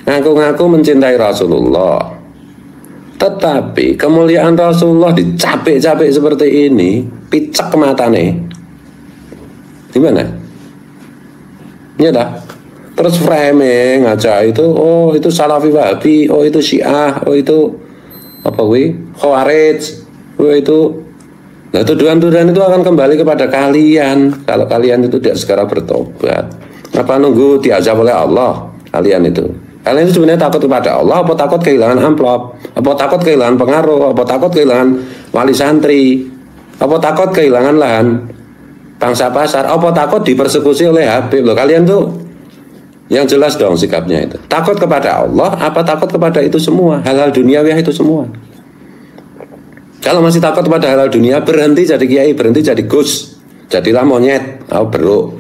ngaku-ngaku mencintai Rasulullah, tetapi kemuliaan Rasulullah dicapek-capek seperti ini, picek matane, gimana? Ya dah. Terus framing aja itu, oh itu Salafi Wahabi, oh itu Syiah, oh itu apa Khawarij, oh itu. Nah tuduhan-tuduhan itu akan kembali kepada kalian kalau kalian itu tidak segera bertobat. Apa nunggu diazab oleh Allah kalian itu? Kalian itu sebenarnya takut kepada Allah, apa takut kehilangan amplop, apa takut kehilangan pengaruh, apa takut kehilangan wali santri, apa takut kehilangan lahan bangsa pasar, apa takut dipersekusi oleh Habib? Loh kalian tuh yang jelas dong sikapnya itu. Takut kepada Allah, apa takut kepada itu semua, hal-hal duniawi itu semua. Kalau masih takut kepada hal-hal dunia, berhenti jadi kiai, berhenti jadi gus, jadilah monyet, bro.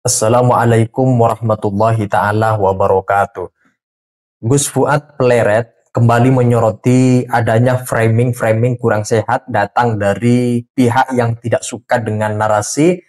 Assalamualaikum warahmatullahi ta'ala wabarakatuh. Gus Fuad Pleret kembali menyoroti adanya framing kurang sehat datang dari pihak yang tidak suka dengan narasi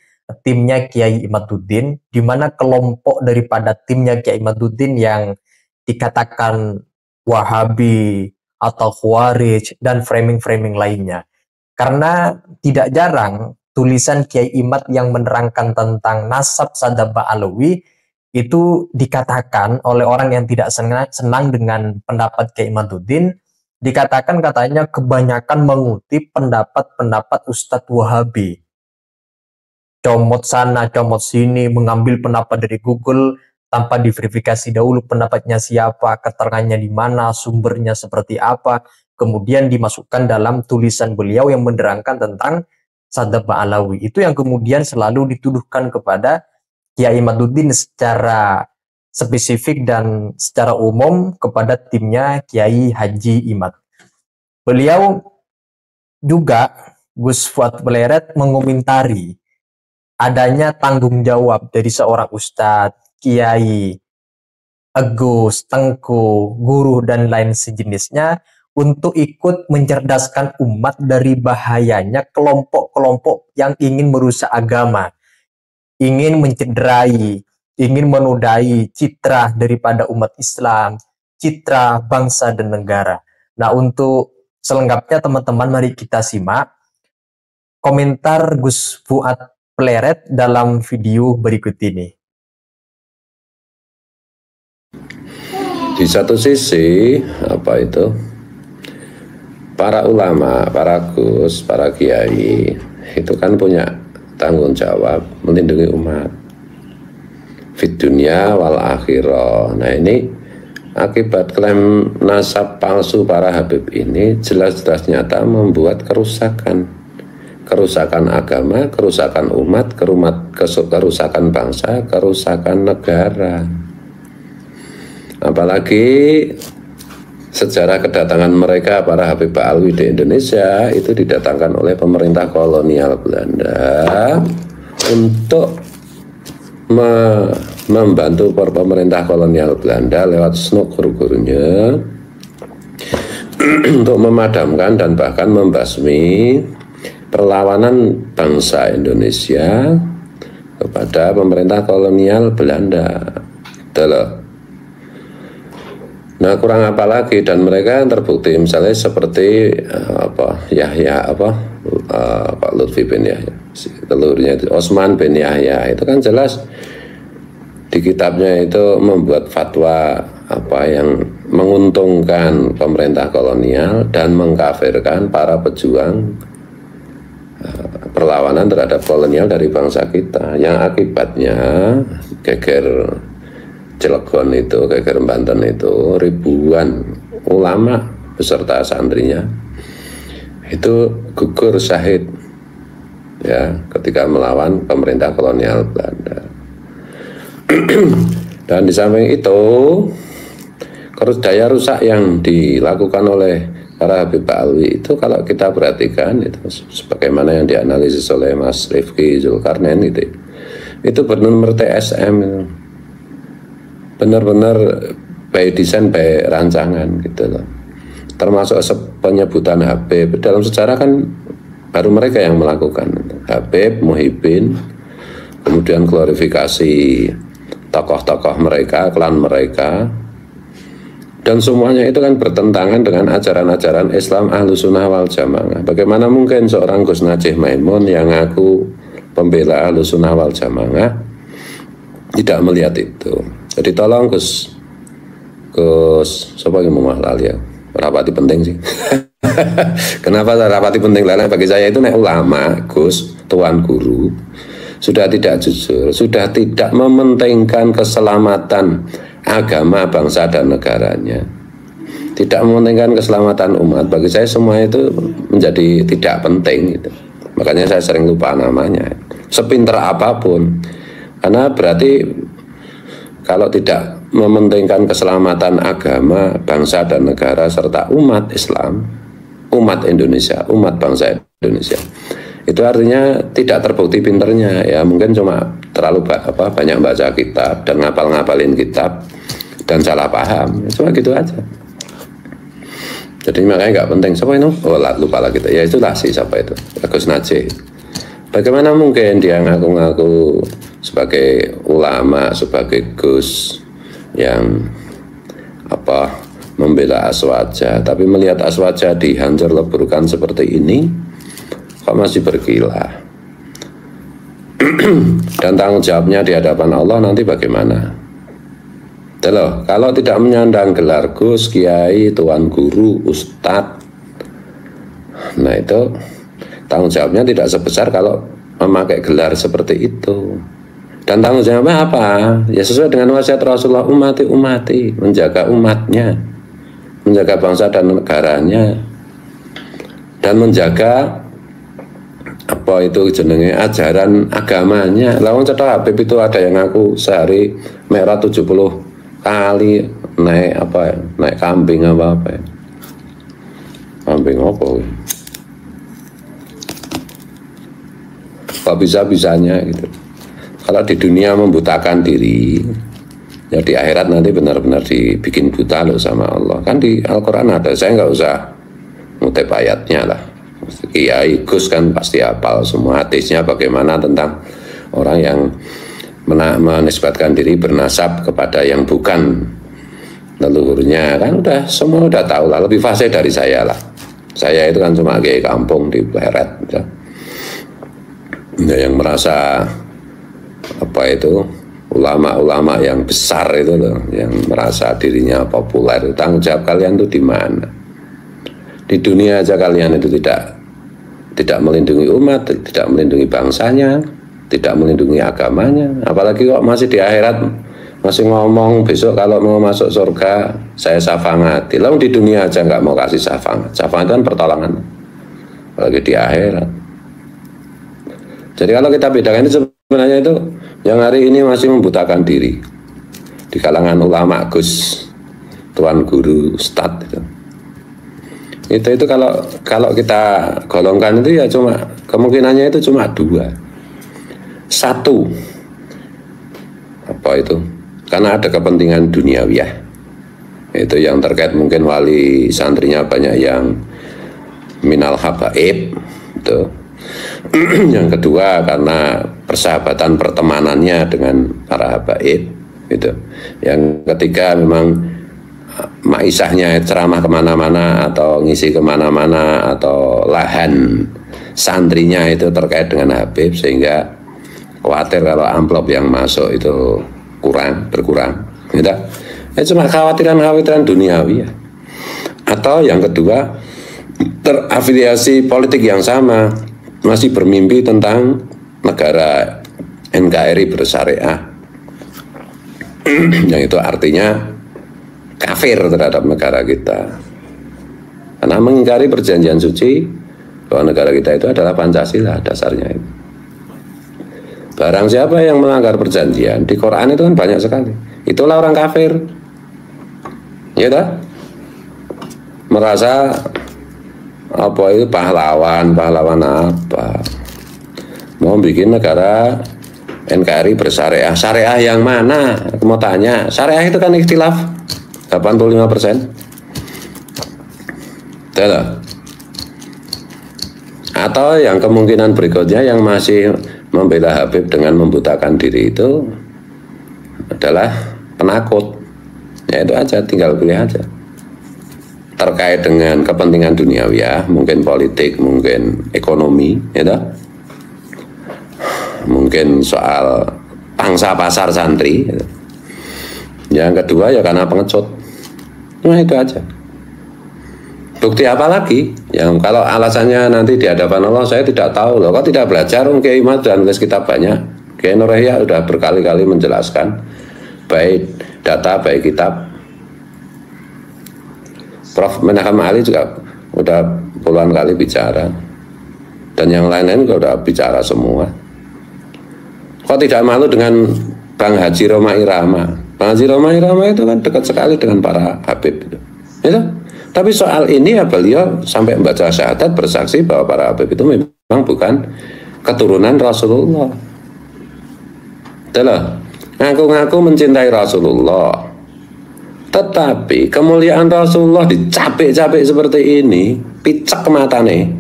timnya Kiai Imaduddin, di mana kelompok daripada timnya Kiai Imaduddin yang dikatakan Wahabi atau Khawarij dan framing lainnya. Karena tidak jarang tulisan Kiai Imad yang menerangkan tentang nasab Sadaba Alawi itu dikatakan oleh orang yang tidak senang dengan pendapat Kiai Imaduddin, dikatakan katanya kebanyakan mengutip pendapat-pendapat Ustadz Wahabi. Comot sana, comot sini, mengambil pendapat dari Google tanpa diverifikasi dahulu pendapatnya siapa, keterangannya di mana, sumbernya seperti apa, kemudian dimasukkan dalam tulisan beliau yang menerangkan tentang Sadaba Alawi. Itu yang kemudian selalu dituduhkan kepada Kiai Imaduddin secara spesifik dan secara umum kepada timnya Kiai Haji Imad. Beliau juga, Gus Fuad Pleret, mengomentari adanya tanggung jawab dari seorang ustadz, kiai, agus, tengku, guru, dan lain sejenisnya untuk ikut mencerdaskan umat dari bahayanya kelompok-kelompok yang ingin merusak agama, ingin mencederai, ingin menodai citra daripada umat Islam, citra bangsa dan negara. Nah, untuk selengkapnya teman-teman mari kita simak komentar Gus Fuad Pleret dalam video berikut ini. Di satu sisi para ulama, para gus, para kiai itu kan punya tanggung jawab melindungi umat fid dunya wal akhirah. Nah ini akibat klaim nasab palsu para Habib ini jelas-jelas nyata membuat kerusakan agama, kerusakan umat, kerusakan bangsa, kerusakan negara. Apalagi sejarah kedatangan mereka para Habib Alwi di Indonesia itu didatangkan oleh pemerintah kolonial Belanda untuk membantu pemerintah kolonial Belanda lewat SNOK guru-gurunya untuk memadamkan dan bahkan membasmi perlawanan bangsa Indonesia kepada pemerintah kolonial Belanda. Nah kurang apa lagi, dan mereka terbukti misalnya seperti Pak Lutfi bin Yahya, telurnya itu Osman bin Yahya, itu kan jelas di kitabnya itu membuat fatwa yang menguntungkan pemerintah kolonial dan mengkafirkan para pejuang perlawanan terhadap kolonial dari bangsa kita, yang akibatnya geger Cilegon itu, geger Banten itu, ribuan ulama beserta santrinya itu gugur syahid ya ketika melawan pemerintah kolonial Belanda. Dan di samping itu daya rusak yang dilakukan oleh para Habib Alwi itu kalau kita perhatikan itu sebagaimana yang dianalisis oleh Mas Rifki Zulkarnain itu benar-benar TSM itu. Benar-benar by design, by rancangan gitu loh. Termasuk penyebutan Habib dalam sejarah kan baru mereka yang melakukan. Habib, Muhyiddin, kemudian glorifikasi tokoh-tokoh mereka, klan mereka, dan semuanya itu kan bertentangan dengan ajaran-ajaran Islam Ahlussunnah wal Jamaah. Bagaimana mungkin seorang Gus Najih Maimun yang ngaku pembela Ahlussunnah wal Jamaah tidak melihat itu? Jadi tolong Gus siapa yang mau lali ya? Rapati penting sih. Kenapa rapati penting? Lain bagi saya itu nek ulama, Gus, tuan guru, sudah tidak jujur, sudah tidak mementingkan keselamatan agama, bangsa dan negaranya, tidak mementingkan keselamatan umat. Bagi saya semua itu menjadi tidak penting gitu. Makanya saya sering lupa namanya. Sepinter apapun, karena berarti kalau tidak mementingkan keselamatan agama, bangsa dan negara serta umat Islam, umat Indonesia, umat bangsa Indonesia, itu artinya tidak terbukti pinternya. Ya mungkin cuma terlalu banyak baca kitab dan ngapalin kitab dan salah paham, cuma gitu aja. Jadi makanya nggak penting. Siapa itu? Oh lupa lagi kita. Ya itulah sih, siapa itu? Gus Najih. Bagaimana mungkin dia ngaku-ngaku sebagai ulama, sebagai Gus yang membela Aswaja, tapi melihat Aswaja dihancur leburkan seperti ini, kok masih berkilah? Dan tanggung jawabnya di hadapan Allah nanti bagaimana? Loh, kalau tidak menyandang gelar Gus, Kiai, Tuan Guru, Ustadz, nah itu tanggung jawabnya tidak sebesar kalau memakai gelar seperti itu. Dan tanggung jawabnya apa? Ya sesuai dengan wasiat Rasulullah, umati, menjaga umatnya, menjaga bangsa dan negaranya, dan menjaga jenenge ajaran agamanya. Lawang cetok Habib itu ada yang ngaku sehari merah 70 kali naik naik kambing kambing apa? Kok bisa-bisanya gitu. Kalau di dunia membutakan diri, ya di akhirat nanti benar-benar dibikin buta loh sama Allah. Kan di Al-Quran ada, saya nggak usah ngutip ayatnya lah. Kiai Gus kan pasti hafal semua hadisnya bagaimana tentang orang yang menisbatkan diri bernasab kepada yang bukan leluhurnya, kan udah semua udah tahu lah, lebih fasih dari saya lah. Saya itu kan cuma kiai kampung di Pleret ya. Yang merasa ulama-ulama yang besar itu loh, yang merasa dirinya populer. Tanggung jawab kalian itu di mana? Di dunia aja kalian itu tidak melindungi umat, tidak melindungi bangsanya, tidak melindungi agamanya, apalagi kok masih di akhirat masih ngomong besok kalau mau masuk surga saya syafangati. Lalu di dunia aja nggak mau kasih syafaat. Syafaat kan pertolongan, apalagi di akhirat. Jadi kalau kita bedakan itu sebenarnya itu yang hari ini masih membutakan diri di kalangan ulama, Gus, Tuan Guru, Ustadz itu kalau kita golongkan itu ya cuma kemungkinannya itu cuma dua. Satu, karena ada kepentingan duniawiyah, itu yang terkait mungkin wali santrinya banyak yang minal habaib itu. Yang kedua karena persahabatan pertemanannya dengan para habaib itu. Yang ketiga memang maisahnya ceramah kemana-mana atau ngisi kemana-mana, atau lahan santrinya itu terkait dengan Habib, sehingga khawatir kalau amplop yang masuk itu berkurang gitu. Cuma khawatiran duniawi ya. Atau yang kedua terafiliasi politik yang sama, masih bermimpi tentang negara NKRI bersyariah. Yang itu artinya kafir terhadap negara kita, karena mengingkari perjanjian suci bahwa negara kita itu adalah Pancasila dasarnya itu. Barang siapa yang melanggar perjanjian di Quran itu kan banyak sekali, itulah orang kafir ya dah. Merasa itu pahlawan apa, mau bikin negara NKRI bersyariah. Syariah yang mana? Aku mau tanya, syariah itu kan ikhtilaf 85%. Atau yang kemungkinan berikutnya yang masih membela Habib dengan membutakan diri itu adalah penakut. Ya itu aja, tinggal pilih aja. Terkait dengan kepentingan duniawi ya, mungkin politik, mungkin ekonomi, ya toh? Mungkin soal pangsa pasar santri. Ya. Yang kedua ya karena pengecut. Nah itu aja. Bukti apa lagi? Yang kalau alasannya nanti di hadapan Allah saya tidak tahu loh. Kok tidak belajar? Kiai Imad dan nulis kitab banyak. Kiai Nur Yahya sudah berkali-kali menjelaskan baik data baik kitab. Prof Menaham Ali juga udah puluhan kali bicara. Dan yang lain-lain juga udah bicara semua. Kok tidak malu dengan Bang Haji Roma Irama? Bang Haji Roma Irama itu kan dekat sekali dengan para Habib itu. Itu. Tapi soal ini ya beliau sampai membaca syahadat bersaksi bahwa para Habib itu memang bukan keturunan Rasulullah. Itulah, ngaku-ngaku mencintai Rasulullah. Tetapi kemuliaan Rasulullah dicapek-capek seperti ini, picek matane.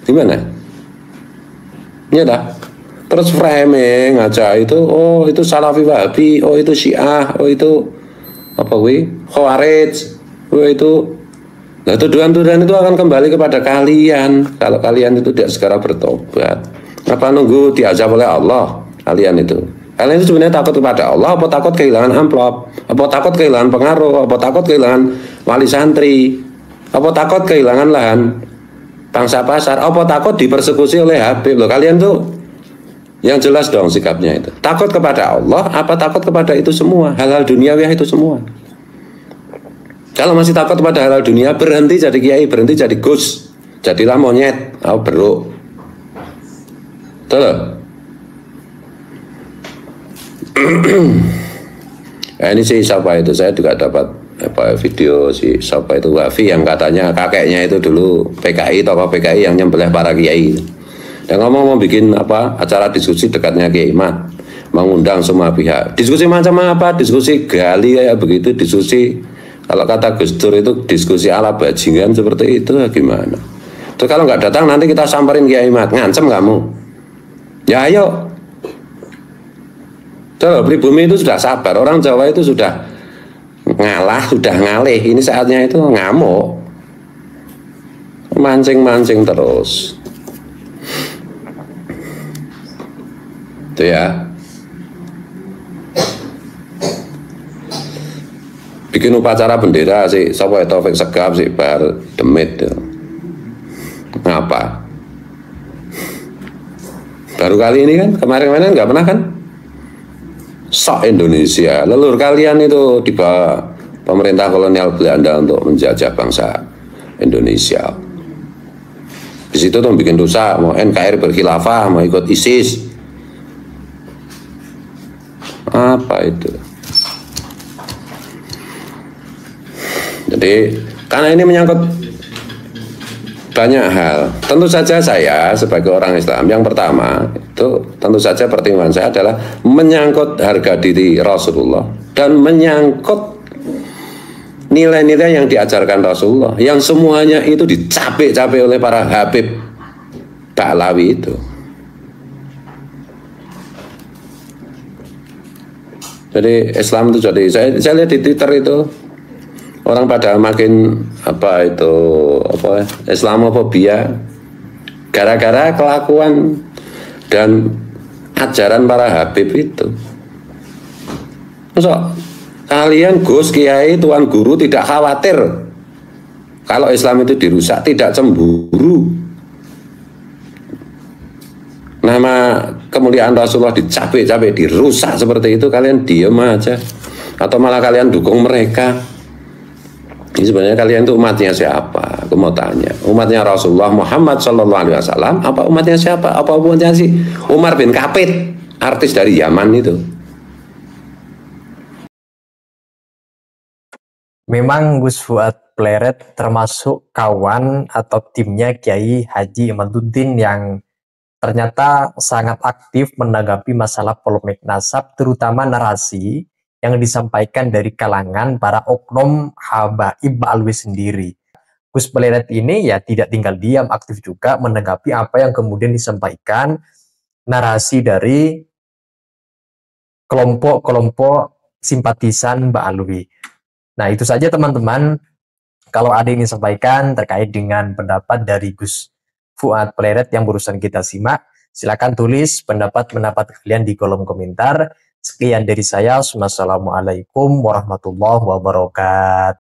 Gimana? Ya dah. Terus framing aja itu, oh itu Salafi Wahabi, oh itu Syiah, oh itu apa wi? Khawarij. Itu, nah tuduhan-tuduhan itu akan kembali kepada kalian kalau kalian itu tidak segera bertobat. Apa nunggu diazab oleh Allah kalian itu? Kalian itu sebenarnya takut kepada Allah, apa takut kehilangan amplop, apa takut kehilangan pengaruh, apa takut kehilangan wali santri, apa takut kehilangan lahan pangsa pasar, apa takut dipersekusi oleh Habib? Loh kalian tuh yang jelas dong sikapnya itu. Takut kepada Allah, apa takut kepada itu semua, hal-hal duniawi itu semua. Kalau masih takut pada hal dunia, berhenti jadi kiai, berhenti jadi gus, jadilah monyet, beruk. Betul? Nah, ini sih siapa itu, saya juga dapat video si siapa itu Wafi yang katanya kakeknya itu dulu PKI, tokoh PKI yang nyembelih para kiai. Dan ngomong mau bikin acara diskusi dekatnya Kiai Imad, mengundang semua pihak. Diskusi macam apa? Diskusi gali kayak begitu, diskusi. Kalau kata Gus Dur itu diskusi ala bajingan seperti itu gimana? Terus kalau nggak datang nanti kita samperin Kiai Imad, ngancem kamu? Ya ayo. Coba pribumi itu sudah sabar, orang Jawa itu sudah ngalah, sudah ngalih. Ini saatnya itu ngamuk, mancing-mancing terus. Itu ya. Bikin upacara bendera sih, sapa Taufik Segaf sih bar demit. Ngapa? Baru kali ini kan, kemarin-kemarin nggak pernah kan? Sok Indonesia, leluhur kalian itu di bawah pemerintah kolonial Belanda untuk menjajah bangsa Indonesia. Di situ tuh bikin dosa, mau NKRI berkhilafah, mau ikut ISIS. Apa itu? Jadi karena ini menyangkut banyak hal, tentu saja saya sebagai orang Islam yang pertama itu tentu saja pertimbangan saya adalah menyangkut harga diri Rasulullah dan menyangkut nilai-nilai yang diajarkan Rasulullah yang semuanya itu dicapek-capek oleh para Habib Ba'lawi itu. Jadi Islam itu jadi saya lihat di Twitter itu orang pada makin Islamofobia gara-gara kelakuan dan ajaran para Habib itu. Masa kalian Gus Kiai Tuan Guru tidak khawatir kalau Islam itu dirusak, tidak cemburu nama kemuliaan Rasulullah dicapek-capek, dirusak seperti itu, kalian diem aja atau malah kalian dukung mereka? Ini sebenarnya kalian itu umatnya siapa? Aku mau tanya, umatnya Rasulullah Muhammad SAW apa umatnya siapa? Apa umatnya si Umar bin Kapit, artis dari Yaman itu? Memang Gus Fuad Pleret termasuk kawan atau timnya Kiai Haji Imaduddin yang ternyata sangat aktif menanggapi masalah polemik nasab, terutama narasi yang disampaikan dari kalangan para oknum habaib Ba'alwi sendiri. Gus Pleret ini ya tidak tinggal diam, aktif juga menanggapi apa yang kemudian disampaikan narasi dari kelompok-kelompok simpatisan Mbak Alwi. Nah, itu saja teman-teman. Kalau ada yang disampaikan terkait dengan pendapat dari Gus Fuad Pleret yang barusan kita simak, silakan tulis pendapat-pendapat kalian di kolom komentar. Sekian dari saya. Wassalamualaikum warahmatullahi wabarakatuh.